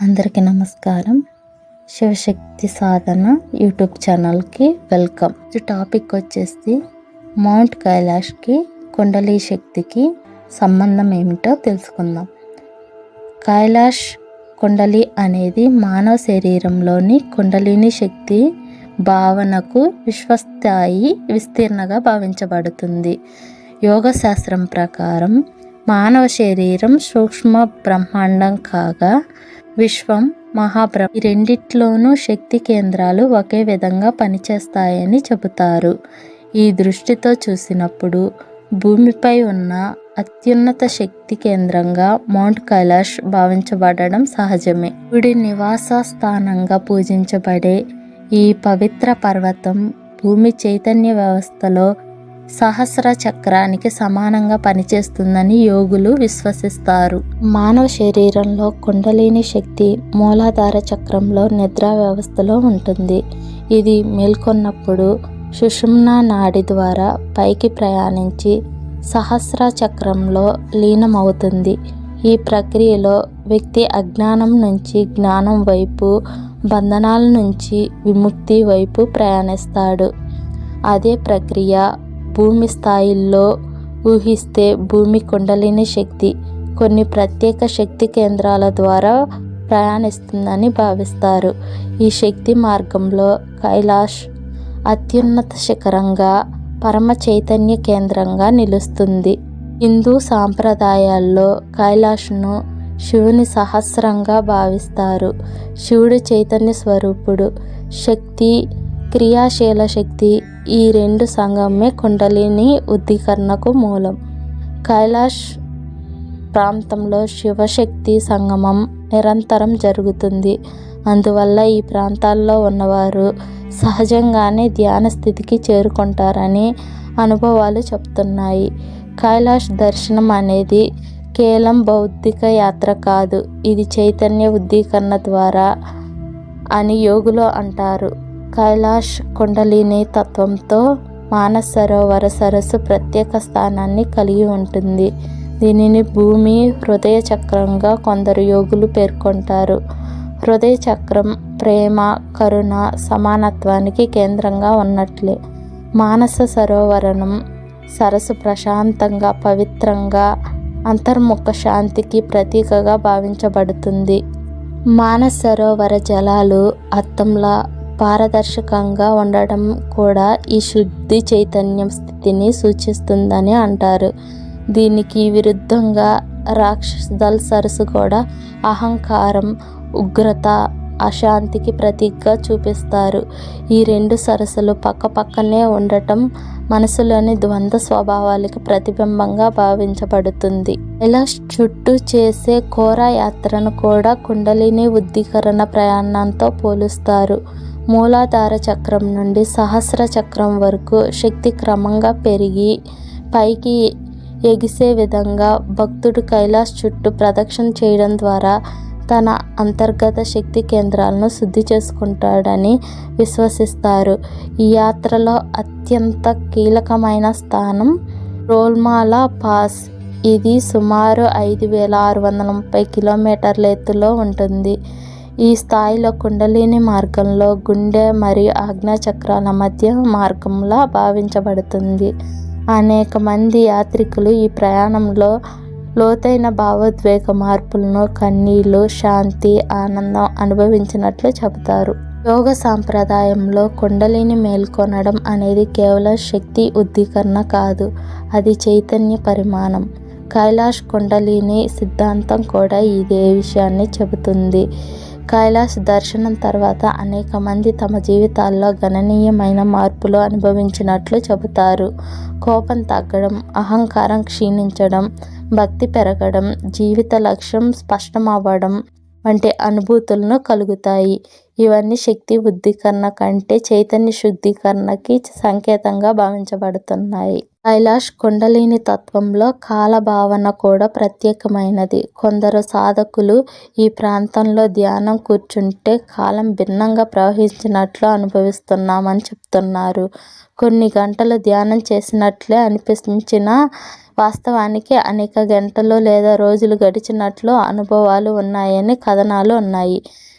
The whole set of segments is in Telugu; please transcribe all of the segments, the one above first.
అందరికీ నమస్కారం. శివశక్తి సాధన యూట్యూబ్ ఛానల్కి వెల్కమ్. టాపిక్ వచ్చేసి మౌంట్ కైలాష్కి కుండలి శక్తికి సంబంధం ఏమిటో తెలుసుకుందాం. కైలాష్ కుండలి అనేది మానవ శరీరంలోని కుండలిని శక్తి భావనకు విశ్వస్థాయి విస్తీర్ణగా భావించబడుతుంది. యోగ శాస్త్రం ప్రకారం మానవ శరీరం సూక్ష్మ బ్రహ్మాండం కాగా విశ్వం ఈ రెండిట్లోనూ శక్తి కేంద్రాలు ఒకే విధంగా పనిచేస్తాయని చెబుతారు. ఈ దృష్టితో చూసినప్పుడు భూమిపై ఉన్న అత్యున్నత శక్తి కేంద్రంగా మౌంట్ కైలాష్ భావించబడడం సహజమే. శివుడి నివాస స్థానంగా పూజించబడే ఈ పవిత్ర పర్వతం భూమి చైతన్య వ్యవస్థలో సహస్ర చక్రానికి సమానంగా పనిచేస్తుందని యోగులు విశ్వసిస్తారు. మానవ శరీరంలో కుండలిని శక్తి మూలాధార చక్రంలో నిద్రా వ్యవస్థలో ఉంటుంది. ఇది మేల్కొన్నప్పుడు సుషుమ్నా నాడి ద్వారా పైకి ప్రయాణించి సహస్ర చక్రంలో లీనమవుతుంది. ఈ ప్రక్రియలో వ్యక్తి అజ్ఞానం నుంచి జ్ఞానం వైపు, బంధనాల నుంచి విముక్తి వైపు ప్రయాణిస్తాడు. అదే ప్రక్రియ భూమి స్థాయిల్లో ఊహిస్తే భూమి కుండలిని శక్తి కొన్ని ప్రత్యేక శక్తి కేంద్రాల ద్వారా ప్రయాణిస్తుందని భావిస్తారు. ఈ శక్తి మార్గంలో కైలాష్ అత్యున్నత శిఖరంగా పరమ చైతన్య కేంద్రంగా నిలుస్తుంది. హిందూ సాంప్రదాయాల్లో కైలాష్ను శివుని సహస్రంగా భావిస్తారు. శివుడు చైతన్య స్వరూపుడు. శక్తి, క్రియాశీల శక్తి ఈ రెండు సంగమే కుండలిని ఉద్దీకరణకు మూలం. కైలాష్ ప్రాంతంలో శివశక్తి సంగమం నిరంతరం జరుగుతుంది. అందువల్ల ఈ ప్రాంతాల్లో ఉన్నవారు సహజంగానే ధ్యాన స్థితికి చేరుకుంటారని అనుభవాలు చెప్తున్నాయి. కైలాష్ దర్శనం అనేది కేవలం బౌద్ధిక యాత్ర కాదు, ఇది చైతన్య ఉద్దీకరణ ద్వారా అని యోగులు అంటారు. కైలాష్ కుండలిని తత్వంతో మానస సరోవర సరస్సు ప్రత్యేక స్థానాన్ని కలిగి ఉంటుంది. దీనిని భూమి హృదయ చక్రంగా కొందరు యోగులు పేర్కొంటారు. హృదయ చక్రం ప్రేమ, కరుణ, సమానత్వానికి కేంద్రంగా ఉన్నట్లే మానస సరోవరణం సరస్సు ప్రశాంతంగా, పవిత్రంగా, అంతర్ముఖ శాంతికి ప్రతీకగా భావించబడుతుంది. మానస సరోవర జలాలు అద్దంలా పారదర్శకంగా ఉండడం కూడా ఈ శుద్ధి చైతన్యం స్థితిని సూచిస్తుందని అంటారు. దీనికి విరుద్ధంగా రాక్షసదల్ సరస్సు కూడా అహంకారం, ఉగ్రత, అశాంతికి ప్రతీకగా చూపిస్తారు. ఈ రెండు సరస్సులు పక్కపక్కనే ఉండటం మనసులోని ద్వంద్వ స్వభావాలకు ప్రతిబింబంగా భావించబడుతుంది. ఇలా చుట్టూ చేసే ఘోర యాత్రను కూడా కుండలిని ఉద్దీకరణ ప్రయాణంతో పోలుస్తారు. మూలాధార చక్రం నుండి సహస్ర చక్రం వరకు శక్తి క్రమంగా పెరిగి పైకి ఎగిసే విధంగా భక్తుడు కైలాష్ చుట్టూ ప్రదక్షిణ చేయడం ద్వారా తన అంతర్గత శక్తి కేంద్రాలను శుద్ధి చేసుకుంటాడని విశ్వసిస్తారు. ఈ యాత్రలో అత్యంత కీలకమైన స్థానం రోల్మాలా పాస్. ఇది సుమారు 5630 కిలోమీటర్ల ఎత్తులో ఉంటుంది. ఈ స్థాయిలో కుండలిని మార్గంలో గుండె మరియు ఆజ్ఞా చక్రాల మధ్య మార్గంలా భావించబడుతుంది. అనేక మంది యాత్రికులు ఈ ప్రయాణంలో లోతైన భావోద్వేగ మార్పులను, కన్నీళ్లు, శాంతి, ఆనందం అనుభవించినట్లు చెబుతారు. యోగ సాంప్రదాయంలో కుండలిని మేల్కొనడం అనేది కేవలం శక్తి ఉద్దీకరణ కాదు, అది చైతన్య పరిమాణం. కైలాష్ కుండలిని సిద్ధాంతం కూడా ఇదే విషయాన్ని చెబుతుంది. కైలాష్ దర్శనం తర్వాత అనేక మంది తమ జీవితాల్లో గణనీయమైన మార్పులు అనుభవించినట్లు చెబుతారు. కోపం తగ్గడం, అహంకారం క్షీణించడం, భక్తి పెరగడం, జీవిత లక్ష్యం స్పష్టమవ్వడం వంటి అనుభూతులను కలుగుతాయి. ఇవన్నీ శక్తి ఉద్దీకరణ కంటే చైతన్య శుద్ధీకరణకి సంకేతంగా భావించబడుతున్నాయి. కైలాష్ కుండలిని తత్వంలో కాల భావన కూడా ప్రత్యేకమైనది. కొందరు సాధకులు ఈ ప్రాంతంలో ధ్యానం కూర్చుంటే కాలం భిన్నంగా ప్రవహించినట్లు అనుభవిస్తున్నామని చెప్తున్నారు. కొన్ని గంటలు ధ్యానం చేసినట్లే అనిపించినా వాస్తవానికి అనేక గంటలు లేదా రోజులు గడిచినట్లు అనుభవాలు ఉన్నాయని కథనాలు ఉన్నాయి.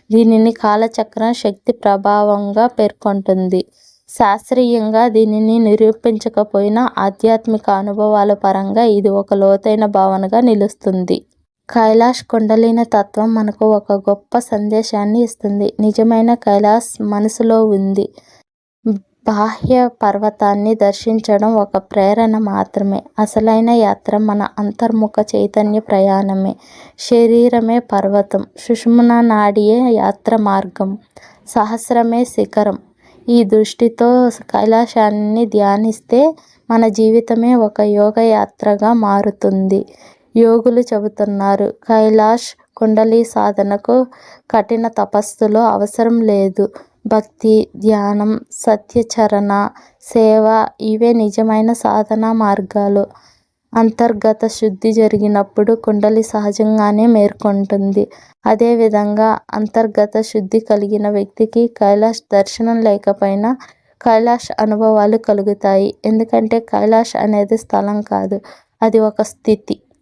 దీనిని కాలచక్రం శక్తి ప్రభావంగా పేర్కొంటుంది. శాస్త్రీయంగా దీనిని నిరూపించకపోయినా ఆధ్యాత్మిక అనుభవాల పరంగా ఇది ఒక లోతైన భావనగా నిలుస్తుంది. కైలాష్ కుండలిని తత్వం మనకు ఒక గొప్ప సందేశాన్ని ఇస్తుంది. నిజమైన కైలాష్ మనసులో ఉంది. బాహ్య పర్వతాన్ని దర్శించడం ఒక ప్రేరణ మాత్రమే. అసలైన యాత్ర మన అంతర్ముఖ చైతన్య ప్రయాణమే. శరీరమే పర్వతం, సుషుమ్నా నాడియే యాత్ర మార్గం, సహస్రమే శిఖరం. ఈ దృష్టితో కైలాసాన్ని ధ్యానిస్తే మన జీవితమే ఒక యోగ యాత్రగా మారుతుంది. యోగులు చెబుతున్నారు, కైలాష్ కుండలి సాధనకు కఠిన తపస్సులో అవసరం లేదు. భక్తి, ధ్యానం, సత్యచరణ, సేవ ఇవే నిజమైన సాధనా మార్గాలు. అంతర్గత శుద్ధి జరిగినప్పుడు కుండలి సహజంగానే మేల్కొంటుంది. అదేవిధంగా అంతర్గత శుద్ధి కలిగిన వ్యక్తికి కైలాష్ దర్శనం లేకపోయినా కైలాష్ అనుభవాలు కలుగుతాయి. ఎందుకంటే కైలాష్ అనేది స్థలం కాదు, అది ఒక స్థితి.